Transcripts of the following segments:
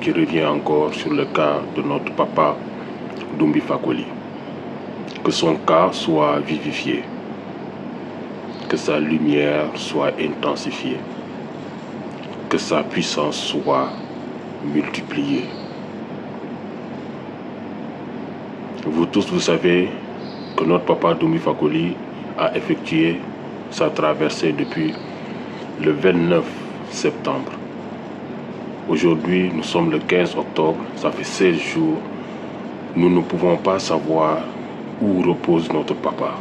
je reviens encore sur le cas de notre papa Doumbia Fakoly. Que son cas soit vivifié, que sa lumière soit intensifiée, que sa puissance soit multipliée. Vous tous, vous savez que notre papa Doumbia Fakoly a effectué sa traversée depuis le 29 septembre. Aujourd'hui, nous sommes le 15 octobre, ça fait 16 jours. Nous ne pouvons pas savoir où repose notre papa.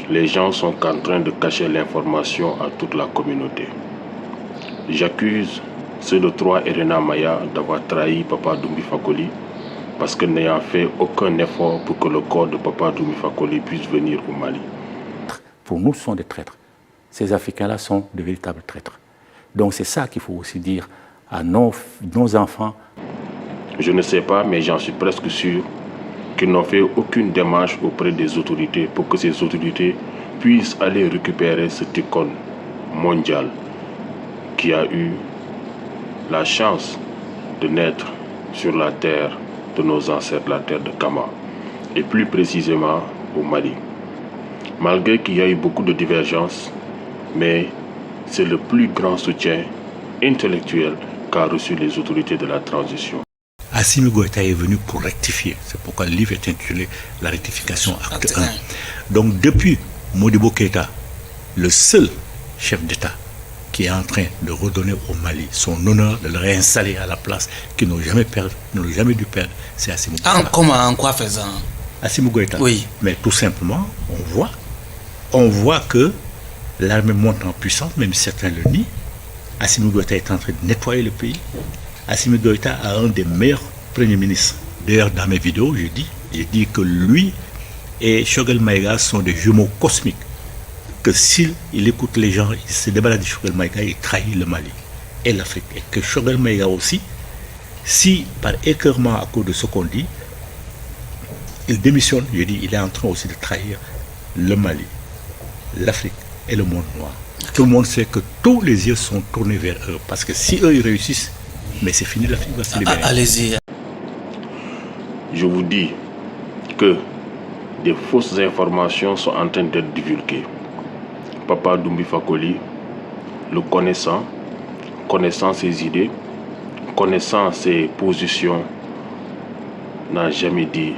Les gens sont en train de cacher l'information à toute la communauté. J'accuse ceux de 3 RNA Maya d'avoir trahi papa Doumbia Fakoly parce que n'ayant fait aucun effort pour que le corps de papa Doumbia Fakoly puisse venir au Mali. Pour nous, ce sont des traîtres. Ces Africains-là sont de véritables traîtres. Donc c'est ça qu'il faut aussi dire à nos enfants. Je ne sais pas, mais j'en suis presque sûr qu'ils n'ont fait aucune démarche auprès des autorités pour que ces autorités puissent aller récupérer cette icône mondiale qui a eu la chance de naître sur la terre de nos ancêtres, la terre de Kama, et plus précisément au Mali. Malgré qu'il y a eu beaucoup de divergences, mais c'est le plus grand soutien intellectuel qu'a reçu les autorités de la transition. Assimi Goïta est venu pour rectifier. C'est pourquoi le livre est intitulé La rectification acte 1. Donc depuis Modibo Keïta, le seul chef d'État qui est en train de redonner au Mali son honneur, de le réinstaller à la place qu'ils n'ont jamais dû perdre, c'est Assimi Goïta. Comment, en quoi faisant? Assimi Goïta. Oui. Mais tout simplement, on voit que l'armée monte en puissance, même si certains le nient. Assimi Goïta est en train de nettoyer le pays. Assimi Goïta a un des meilleurs premiers ministres. D'ailleurs, dans mes vidéos, j'ai dit que lui et Choguel Maïga sont des jumeaux cosmiques. Que s'il écoute les gens, il se débarrasse de Choguel Maïga, il trahit le Mali et l'Afrique. Et que Choguel Maïga aussi, si par écœurement à cause de ce qu'on dit, il démissionne, je dis, il est en train aussi de trahir le Mali, l'Afrique et le monde noir. Tout le monde sait que tous les yeux sont tournés vers eux. Parce que si eux, ils réussissent, mais c'est fini, l'Afrique va se libérer. Allez-y. Je vous dis que des fausses informations sont en train d'être divulguées. Papa Doumbia Fakoly, le connaissant ses idées, connaissant ses positions, n'a jamais dit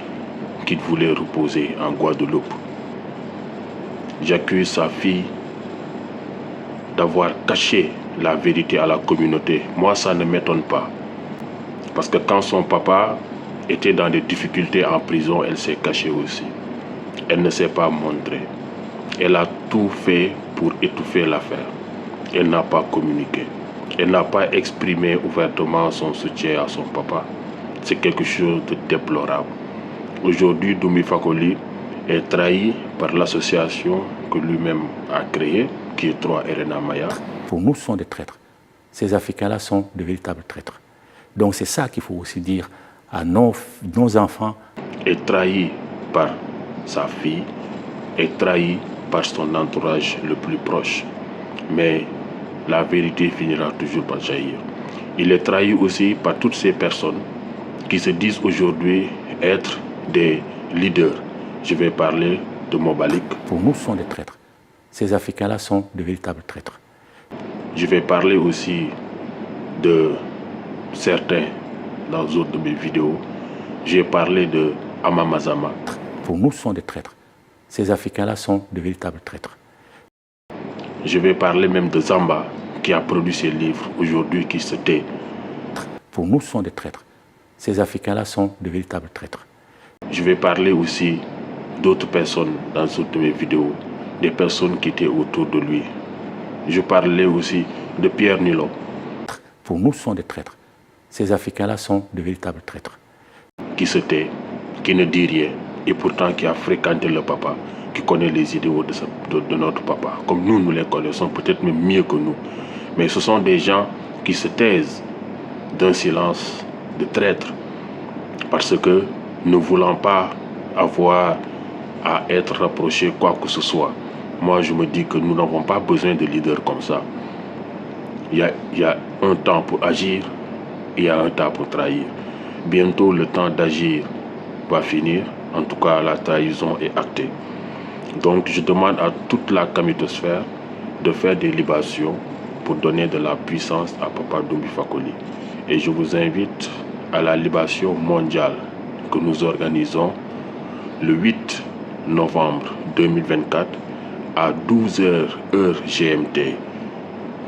qu'il voulait reposer en Guadeloupe. J'accuse sa fille d'avoir caché la vérité à la communauté. Moi, ça ne m'étonne pas. Parce que quand son papa était dans des difficultés en prison, elle s'est cachée aussi. Elle ne s'est pas montrée. Elle a tout fait pour étouffer l'affaire. Elle n'a pas communiqué. Elle n'a pas exprimé ouvertement son soutien à son papa. C'est quelque chose de déplorable. Aujourd'hui, Doumbia Fakoly est trahi par l'association que lui-même a créée, qui est 3 RNA Maya. Pour nous, ce sont des traîtres. Ces Africains-là sont de véritables traîtres. Donc c'est ça qu'il faut aussi dire à nos enfants. Est trahi par sa fille, est trahi par son entourage le plus proche. Mais la vérité finira toujours par jaillir. Il est trahi aussi par toutes ces personnes qui se disent aujourd'hui être des leaders. Je vais parler de Mobalik. Pour nous, ce sont des traîtres. Ces Africains-là sont de véritables traîtres. Je vais parler aussi de certains dans d'autres de mes vidéos. J'ai parlé de Amamazama. Pour nous, ce sont des traîtres. Ces Africains-là sont de véritables traîtres. Je vais parler même de Zamba, qui a produit ces livres aujourd'hui, qui se tait. Pour nous, ce sont des traîtres. Ces Africains-là sont de véritables traîtres. Je vais parler aussi d'autres personnes dans toutes de mes vidéos, des personnes qui étaient autour de lui. Je parlais aussi de Pierre Nilon. Pour nous, ce sont des traîtres. Ces Africains-là sont de véritables traîtres. Qui se tait, qui ne dit rien, et pourtant qui a fréquenté le papa, qui connaît les idéaux de notre papa, comme nous les connaissons, peut-être même mieux que nous. Mais ce sont des gens qui se taisent d'un silence de traître, parce que ne voulant pas avoir à être rapprochés quoi que ce soit. Moi, je me dis que nous n'avons pas besoin de leaders comme ça. Il y a un temps pour agir il y a un tas pour trahir. Bientôt, le temps d'agir va finir. En tout cas, la trahison est actée. Donc, je demande à toute la kamitosphère de faire des libations pour donner de la puissance à Papa Doumbia Fakoli. Et je vous invite à la libation mondiale que nous organisons le 8 novembre 2024 à 12h heure GMT.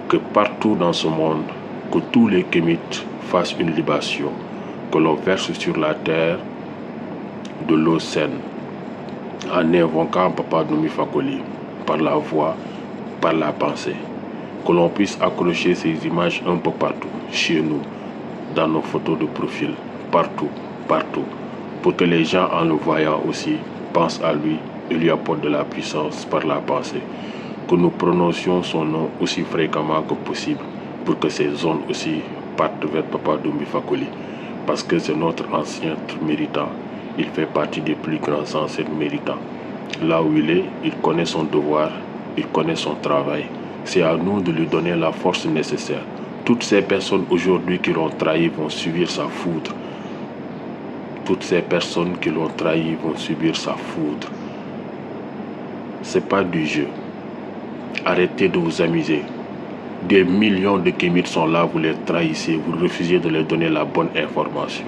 Que partout dans ce monde, que tous les kémites fassent une libation, que l'on verse sur la terre de l'eau saine, en invoquant Papa Doumbia Fakoli par la voix, par la pensée. Que l'on puisse accrocher ces images un peu partout, chez nous, dans nos photos de profil, partout, pour que les gens en le voyant aussi pensent à lui et lui apportent de la puissance par la pensée. Que nous prononcions son nom aussi fréquemment que possible pour que ces zones aussi partent vers Papa Doumbia Fakoli, parce que c'est notre ancien méritant. Il fait partie des plus grands anciens méritants. Là où il est, il connaît son devoir, il connaît son travail. C'est à nous de lui donner la force nécessaire. Toutes ces personnes aujourd'hui qui l'ont trahi vont subir sa foudre. Toutes ces personnes qui l'ont trahi vont subir sa foudre. C'est pas du jeu. Arrêtez de vous amuser. Des millions de kémites sont là, vous les trahissez, vous refusez de leur donner la bonne information.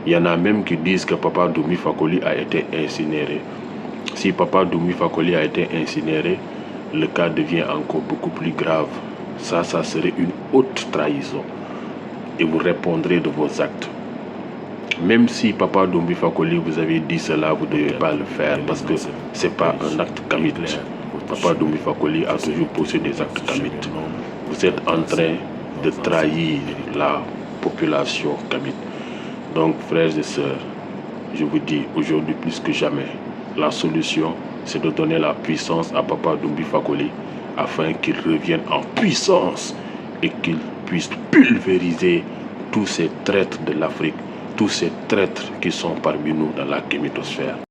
Il y en a même qui disent que Papa Doumbia Fakoli a été incinéré. Si Papa Doumbia Fakoli a été incinéré, le cas devient encore beaucoup plus grave. Ça serait une haute trahison. Et vous répondrez de vos actes. Même si Papa Doumbia Fakoli vous avez dit cela, vous ne devez pas le faire parce que ce n'est pas un acte kamite. Papa Doumbia Fakoli a toujours posé des actes kamites. Vous êtes en train de trahir la population kamite. Donc, frères et sœurs, je vous dis aujourd'hui plus que jamais, la solution, c'est de donner la puissance à Papa Doumbia Fakoli afin qu'il revienne en puissance et qu'il puisse pulvériser tous ces traîtres de l'Afrique, tous ces traîtres qui sont parmi nous dans la kémitosphère.